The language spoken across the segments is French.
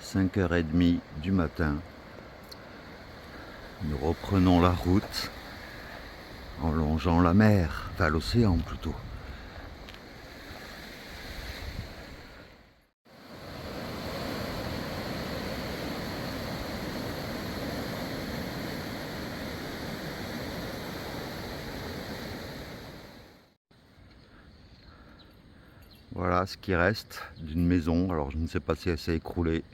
5h30 du matin. Nous reprenons la route en longeant la mer, enfin l'océan plutôt. Voilà ce qui reste d'une maison. Alors je ne sais pas si elle s'est écroulée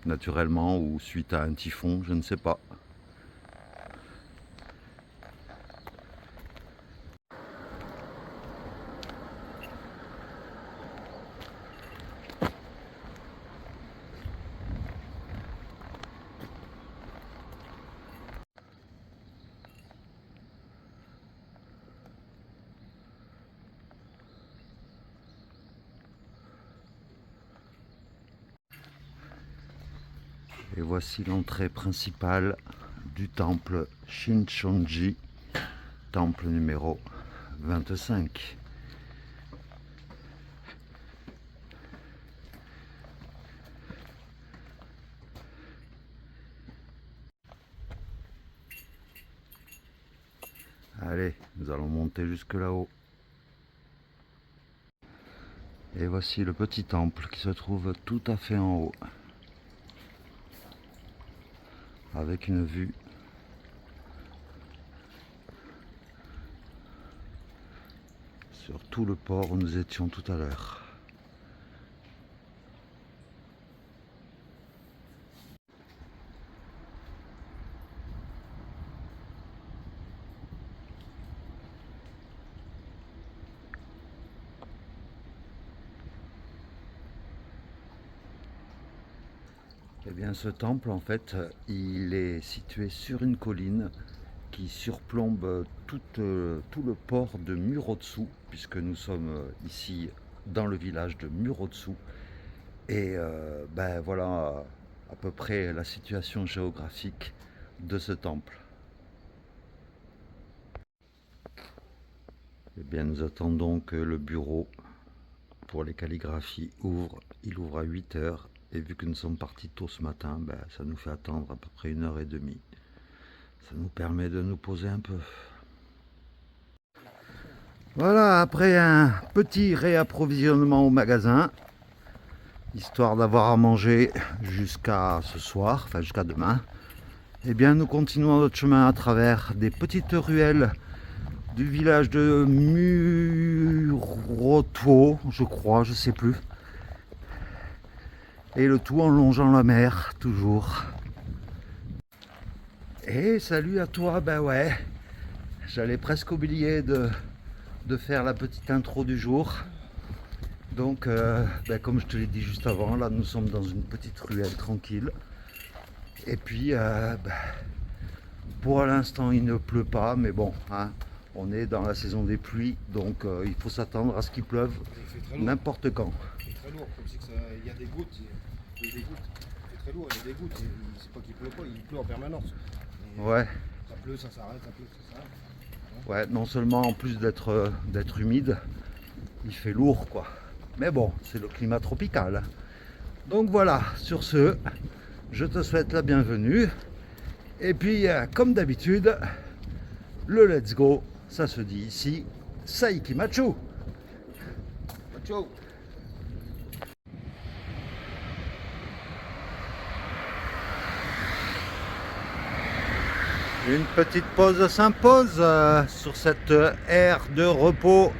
naturellement ou suite à un typhon, je ne sais pas. Et voici l'entrée principale du temple Shinchonji, temple numéro 25. Allez, nous allons monter jusque là-haut. Et voici le petit temple qui se trouve tout à fait en haut, avec une vue sur tout le port où nous étions tout à l'heure. Eh bien, ce temple, en fait, il est situé sur une colline qui surplombe tout le port de Murotsu, puisque nous sommes ici dans le village de Murotsu. Et ben voilà à peu près la situation géographique de ce temple. Eh bien, nous attendons que le bureau pour les calligraphies ouvre. Il ouvre à 8 h. Et vu que nous sommes partis tôt ce matin, ben, ça nous fait attendre à peu près 1h30. Ça nous permet de nous poser un peu. Voilà, après un petit réapprovisionnement au magasin, histoire d'avoir à manger jusqu'à ce soir, enfin jusqu'à demain, eh bien nous continuons notre chemin à travers des petites ruelles du village de Muroto, je crois, je sais plus. Et le tout en longeant la mer, toujours. Et salut à toi, ben ouais, j'allais presque oublier de faire la petite intro du jour. Donc, ben comme je te l'ai dit juste avant, là nous sommes dans une petite ruelle tranquille. Et puis, ben, pour l'instant il ne pleut pas, mais bon, hein, on est dans la saison des pluies, donc il faut s'attendre à ce qu'il pleuve n'importe quand. C'est très lourd, comme si il y a des gouttes, il y a des gouttes. C'est très lourd, il y a des gouttes. C'est pas qu'il pleut pas, il pleut en permanence. Et ouais. Ça pleut, ça s'arrête, ça pleut, ça s'arrête. Ouais, non seulement en plus d'être humide, il fait lourd quoi. Mais bon, c'est le climat tropical. Donc voilà, sur ce, je te souhaite la bienvenue. Et puis, comme d'habitude, le let's go, ça se dit ici, Saiki Machu. Ciao. Une petite pause s'impose sur cette aire de repos.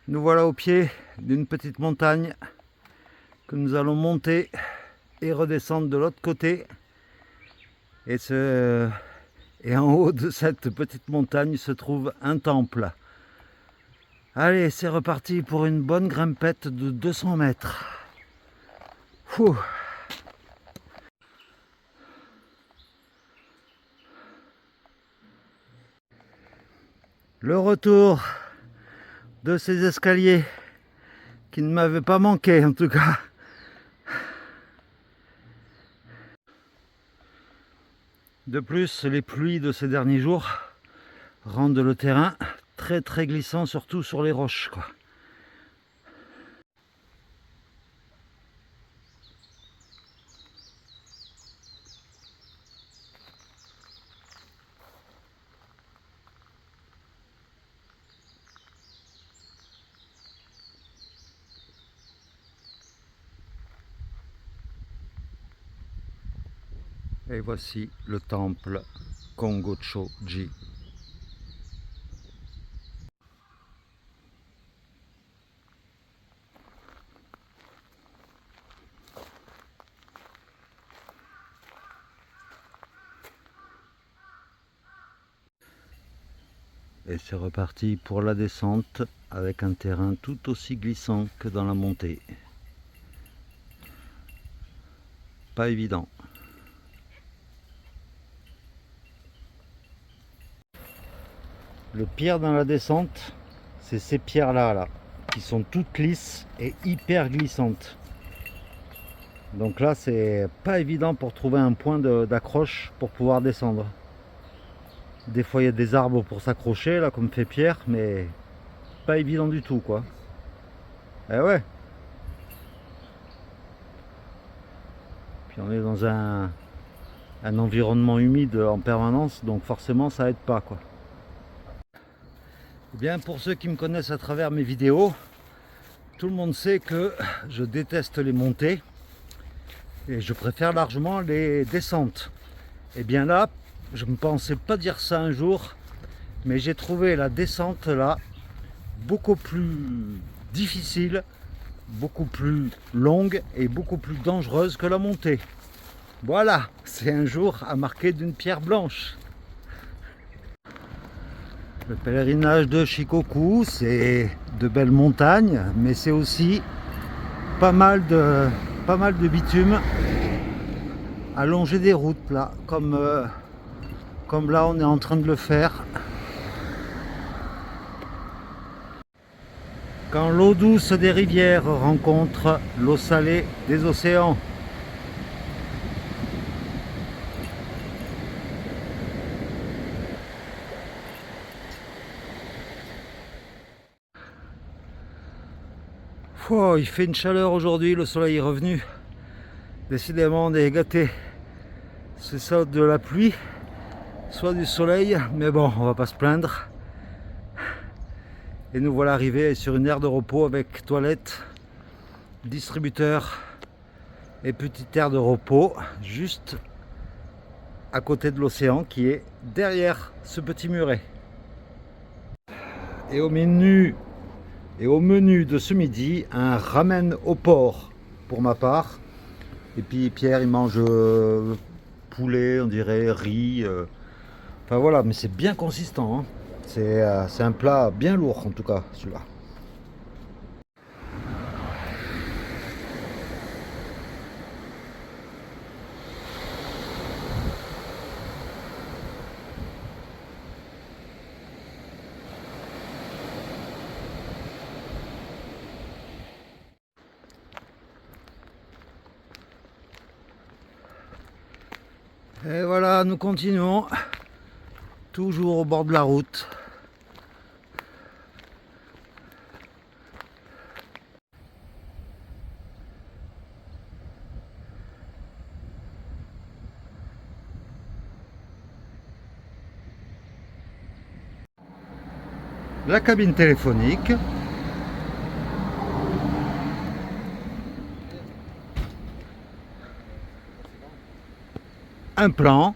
Nous voilà au pied d'une petite montagne que nous allons monter et redescendre de l'autre côté. Et en haut de cette petite montagne se trouve un temple. Allez, c'est reparti pour une bonne grimpette de 200 mètres. Ouh. Le retour de ces escaliers qui ne m'avaient pas manqué en tout cas. De plus, les pluies de ces derniers jours rendent le terrain très glissant, surtout sur les roches, quoi. Et voici le temple Kongocho-ji. Et c'est reparti pour la descente avec un terrain tout aussi glissant que dans la montée. Pas évident. Le pire dans la descente, c'est ces pierres-là, qui sont toutes lisses et hyper glissantes. Donc là, c'est pas évident pour trouver un point d'accroche pour pouvoir descendre. Des fois, il y a des arbres pour s'accrocher, là, comme fait Pierre, mais pas évident du tout, quoi. Eh ouais. Puis on est dans un environnement humide en permanence, donc forcément, ça aide pas, quoi. Eh bien, pour ceux qui me connaissent à travers mes vidéos, tout le monde sait que je déteste les montées et je préfère largement les descentes. Et bien là, je ne pensais pas dire ça un jour, mais j'ai trouvé la descente là beaucoup plus difficile, beaucoup plus longue et beaucoup plus dangereuse que la montée. Voilà, c'est un jour à marquer d'une pierre blanche. Le pèlerinage de Shikoku, c'est de belles montagnes, mais c'est aussi pas mal de bitume à longer des routes là, comme là on est en train de le faire. Quand l'eau douce des rivières rencontre l'eau salée des océans. Oh, il fait une chaleur aujourd'hui, le soleil est revenu. Décidément, on est gâtés. C'est ça de la pluie, soit du soleil, mais bon, on va pas se plaindre. Et nous voilà arrivés sur une aire de repos avec toilettes, distributeur et petite aire de repos juste à côté de l'océan qui est derrière ce petit muret. Et au menu de ce midi, un ramen au porc pour ma part. Et puis Pierre il mange poulet, on dirait riz. Enfin voilà, mais c'est bien consistant, hein. C'est un plat bien lourd en tout cas, celui-là. Et voilà, nous continuons, toujours au bord de la route. La cabine téléphonique. Un plan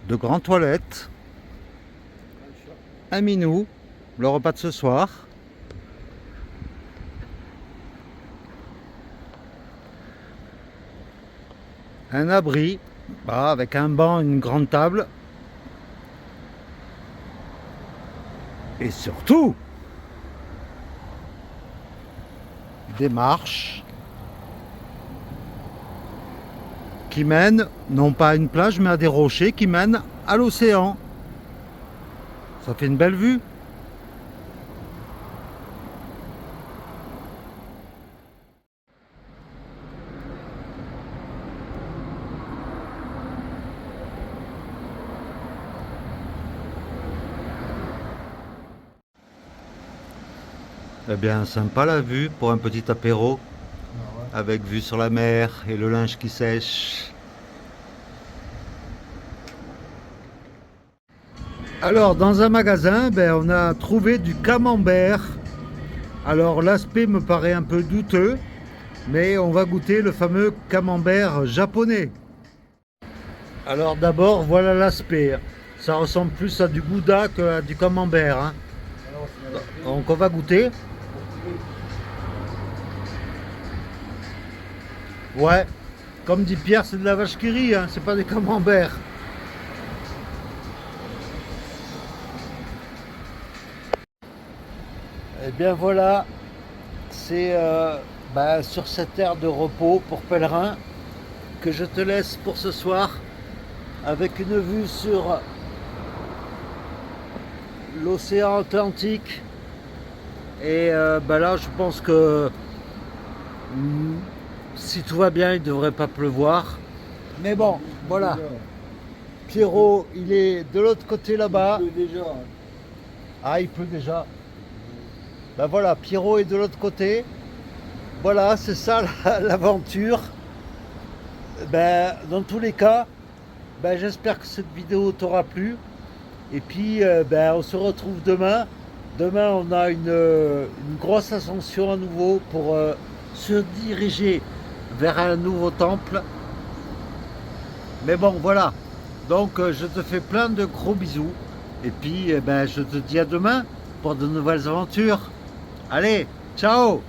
de grandes toilettes, un minou, le repas de ce soir, un abri avec un banc, une grande table et surtout des marches qui mènent non pas à une plage mais à des rochers qui mènent à l'océan. Ça fait une belle vue. Eh bien sympa la vue pour un petit apéro. Avec vue sur la mer et le linge qui sèche. Alors dans un magasin, on a trouvé du camembert. Alors l'aspect me paraît un peu douteux, mais on va goûter le fameux camembert japonais. Alors d'abord, voilà l'aspect. Ça ressemble plus à du gouda qu'à du camembert, hein. Alors, c'est la vache Donc on va goûter. Ouais, comme dit Pierre, c'est de la vache qui rit, hein, c'est pas des camemberts. Et bien voilà, c'est sur cette aire de repos pour pèlerins que je te laisse pour ce soir, avec une vue sur l'océan Atlantique. Et là, je pense que si tout va bien, il ne devrait pas pleuvoir. Mais bon, voilà. Pierrot, il est de l'autre côté là-bas. Il pleut déjà. Ah, il pleut déjà. Ben voilà, Pierrot est de l'autre côté. Voilà, c'est ça l'aventure. Ben, dans tous les cas, ben, j'espère que cette vidéo t'aura plu. Et puis, on se retrouve demain. Demain, on a une grosse ascension à nouveau pour se diriger vers un nouveau temple. Mais bon, voilà. Donc, je te fais plein de gros bisous. Et puis, je te dis à demain pour de nouvelles aventures. Allez, ciao!